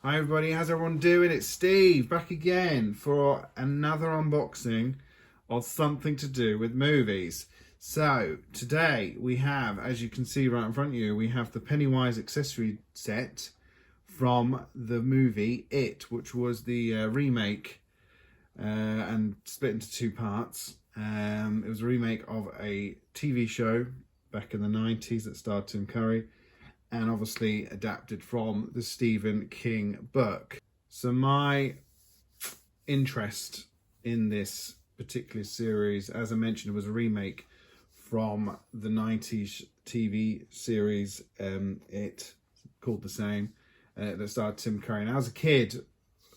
Hi everybody, how's everyone doing? It's Steve back again for another unboxing of something to do with movies. So today we have, as you can see right in front of you, we have the Pennywise accessory set from the movie It, which was the remake and split into two parts. It was a remake of a TV show back in the 90s that starred Tim Curry, and obviously adapted from the Stephen King book. So my interest in this particular series, as I mentioned, it was a remake from the 90s TV series, It, called the same, that starred Tim Curry. And as a kid,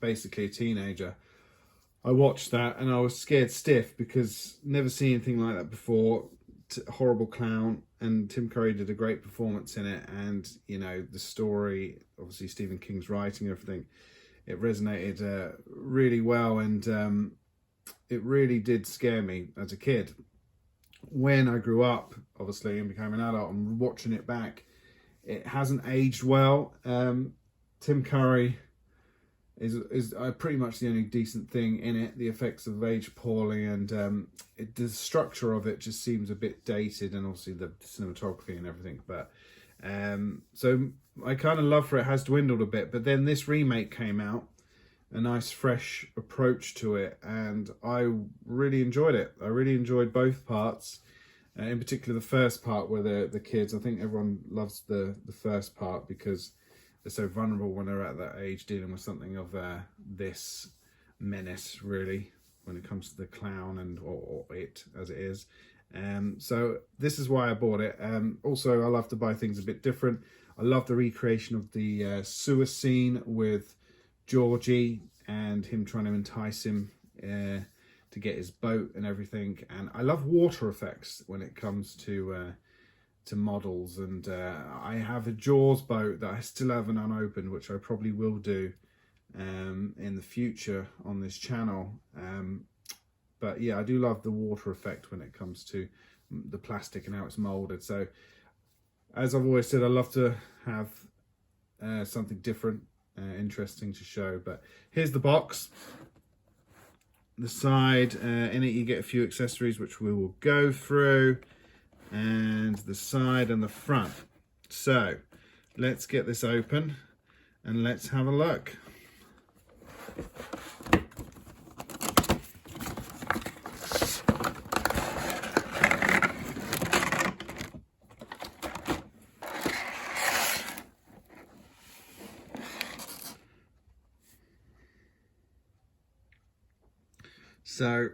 basically a teenager, I watched that and I was scared stiff because never seen anything like that before. Horrible clown, and Tim Curry did a great performance in it, and you know the story, obviously Stephen King's writing and everything, it resonated really well, and it really did scare me as a kid. When I grew up, obviously, and became an adult, and watching it back, it hasn't aged well. Tim Curry is pretty much the only decent thing in it. The effects have aged poorly, and the structure of it just seems a bit dated, and obviously the cinematography and everything. But so my kind of love for it has dwindled a bit. But then this remake came out, a nice fresh approach to it, and I really enjoyed it. I really enjoyed both parts. In particular, the first part where the kids. I think everyone loves the first part because they're so vulnerable when they're at that age, dealing with something of this menace, really, when it comes to the clown and or it as it is. So this is why I bought it. Also, I love to buy things a bit different. I love the recreation of the sewer scene with Georgie and him trying to entice him to get his boat and everything. And I love water effects when it comes to models, and I have a Jaws boat that I still haven't unopened, which I probably will do in the future on this channel. But yeah, I do love the water effect when it comes to the plastic and how it's molded. So as I've always said, I love to have something different, interesting to show. But here's the box. The side, in it you get a few accessories which we will go through, and the side and the front. So let's get this open and let's have a look. So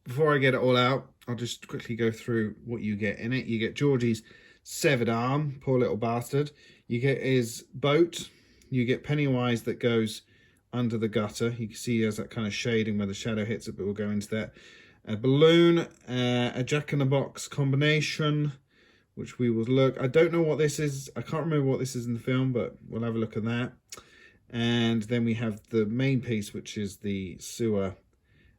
before I get it all out, I'll just quickly go through what you get in it. You get Georgie's severed arm, poor little bastard. You get his boat. You get Pennywise that goes under the gutter. You can see he has that kind of shading where the shadow hits it, but we'll go into that. A balloon, a Jack-in-the-Box combination, which we will look. I don't know what this is. I can't remember what this is in the film, but we'll have a look at that. And then we have the main piece, which is the sewer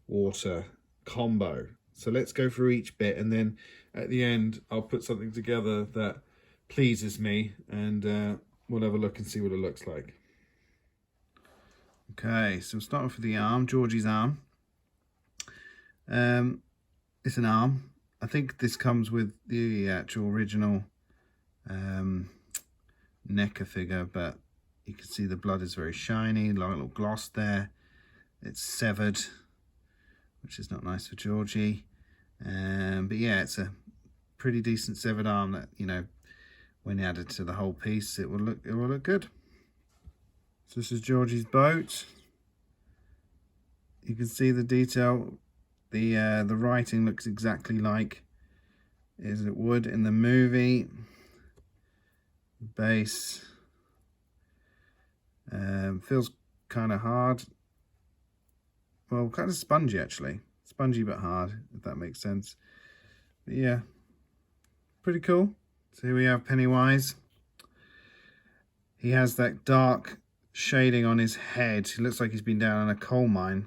water combo. So let's go through each bit, and then at the end I'll put something together that pleases me, and we'll have a look and see what it looks like. Okay, so we'll start off with the arm, Georgie's arm. It's an arm. I think this comes with the actual original Neca figure, but you can see the blood is very shiny, like a little gloss there. It's severed, which is not nice for Georgie. But yeah, it's a pretty decent severed arm that, you know, when added to the whole piece, it will look good. So this is Georgie's boat. You can see the detail. The writing looks exactly like as it would in the movie. Base feels kind of hard. Well, kind of spongy actually. Spongy but hard, if that makes sense. But yeah, pretty cool. So here we have Pennywise. He has that dark shading on his head. He looks like he's been down in a coal mine,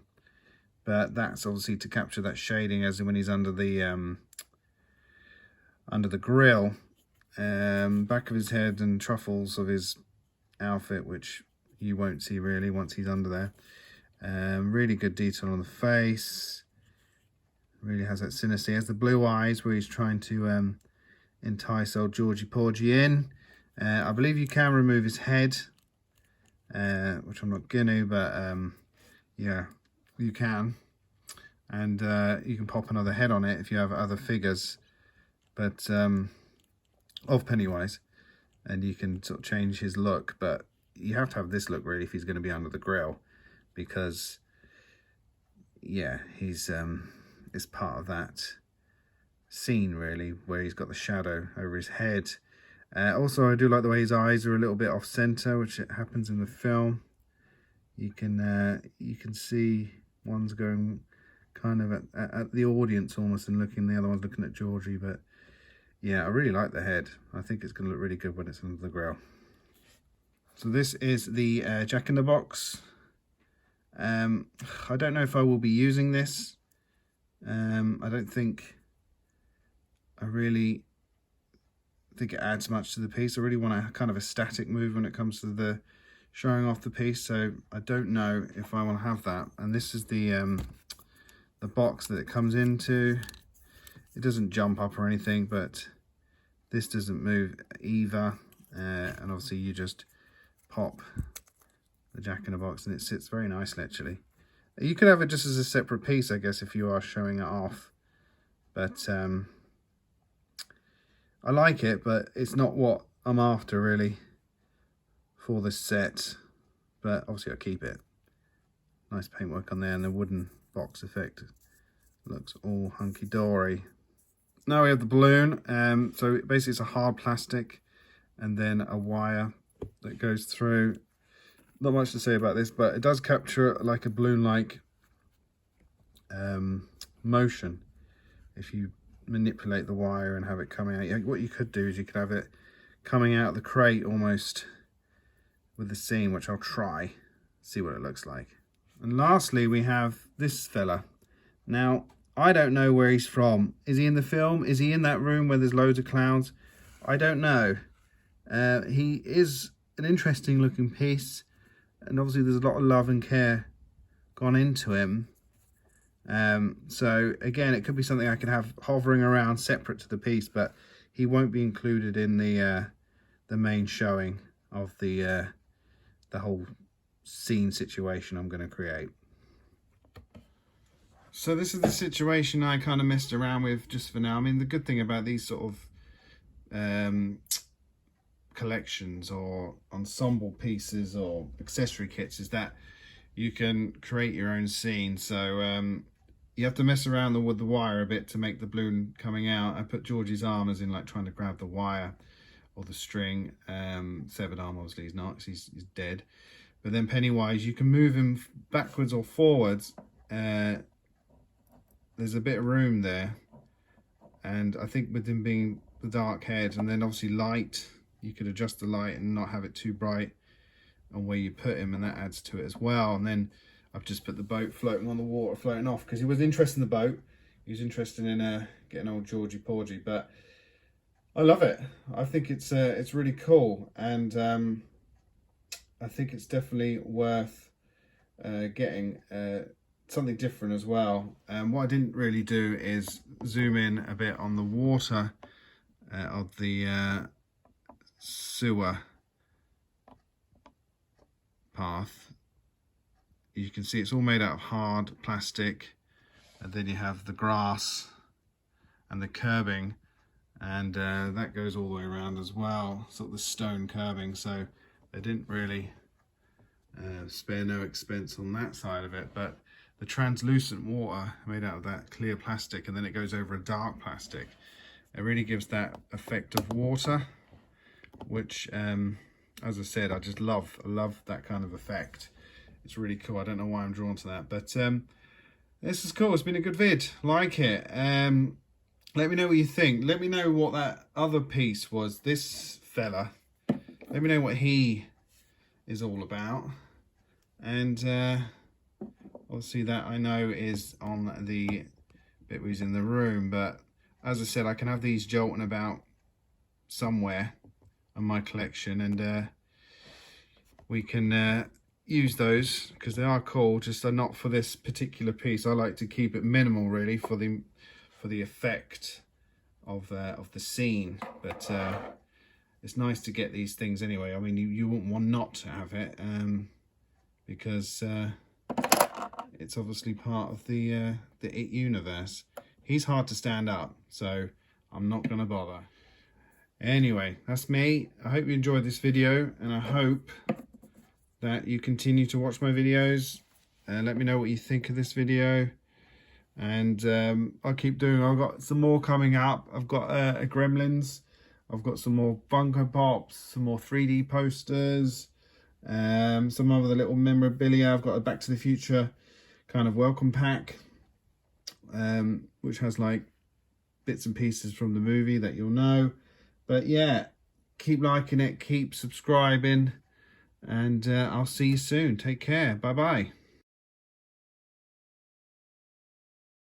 but that's obviously to capture that shading as when he's under the grill. Back of his head and truffles of his outfit, which you won't see really once he's under there. Really good detail on the face. Really has that sinister. He has the blue eyes where he's trying to entice old Georgie Porgy in. I believe you can remove his head, which I'm not gonna, but yeah, you can. And you can pop another head on it if you have other figures, but of Pennywise, and you can sort of change his look. But you have to have this look really if he's going to be under the grill, because yeah, he's it's part of that scene really where he's got the shadow over his head. Also, I do like the way his eyes are a little bit off center, which happens in the film. You can see one's going kind of at the audience almost and looking, the other one's looking at Georgie. But yeah, I really like the head. I think it's going to look really good when it's under the grill. So this is the Jack in the Box. I don't know if I will be using this. I don't think I really think it adds much to the piece. I really want a kind of a static move when it comes to the showing off the piece, so I don't know if I want to have that. And this is the box that it comes into. It doesn't jump up or anything, but this doesn't move either. And obviously you just pop the Jack in the Box and it sits very nicely actually. You could have it just as a separate piece, I guess, if you are showing it off. But I like it, but it's not what I'm after really for this set. But obviously I'll keep it. Nice paintwork on there, and the wooden box effect looks all hunky-dory. Now we have the balloon. So basically it's a hard plastic and then a wire that goes through. Not much to say about this, but it does capture like a balloon-like motion if you manipulate the wire and have it coming out. What you could do is you could have it coming out of the crate almost with the seam, which I'll try, see what it looks like. And lastly we have this fella. Now I don't know where he's from. Is he in the film? Is he in that room where there's loads of clowns? I don't know. He is an interesting looking piece, and obviously there's a lot of love and care gone into him. So again, it could be something I could have hovering around separate to the piece, but he won't be included in the main showing of the whole scene situation I'm going to create. So this is the situation I kind of messed around with just for now. I mean, the good thing about these sort of collections or ensemble pieces or accessory kits is that you can create your own scene. So you have to mess around with the wire a bit to make the balloon coming out. I put Georgie's arm as in like trying to grab the wire or the string. Severed arm obviously he's not, 'cause he's dead. But then Pennywise, you can move him backwards or forwards. There's a bit of room there, and I think with him being the dark head and then obviously light, you could adjust the light and not have it too bright on where you put him, and that adds to it as well. And then I've just put the boat floating on the water, floating off, because he was interested in the boat. He was interested in getting old Georgie Porgy, but I love it. I think it's really cool, and I think it's definitely worth getting something different as well. What I didn't really do is zoom in a bit on the water of the sewer path. You can see it's all made out of hard plastic, and then you have the grass and the curbing, and that goes all the way around as well, sort of the stone curbing. So they didn't really spare no expense on that side of it. But the translucent water made out of that clear plastic, and then it goes over a dark plastic, it really gives that effect of water, which as I said, I just love that kind of effect. It's really cool. I don't know why I'm drawn to that, but this is cool. It's been a good vid. Like it. Let me know what you think. Let me know what that other piece was, this fella. Let me know what he is all about. And obviously that I know is on the bit where he's in the room, but as I said, I can have these jolting about somewhere in my collection, and we can use those, because they are cool, just not for this particular piece. I like to keep it minimal really for the effect of the scene, but it's nice to get these things anyway. I mean, you wouldn't want not to have it, because it's obviously part of the It universe. He's hard to stand up, so I'm not gonna bother. Anyway, that's me. I hope you enjoyed this video, and I hope that you continue to watch my videos. Let me know what you think of this video, and I'll keep doing. I've got some more coming up. I've got a Gremlins. I've got some more Funko Pops, some more 3D posters, some other little memorabilia. I've got a Back to the Future kind of welcome pack, which has like bits and pieces from the movie that you'll know. But yeah, keep liking it, keep subscribing, and I'll see you soon. Take care. Bye bye.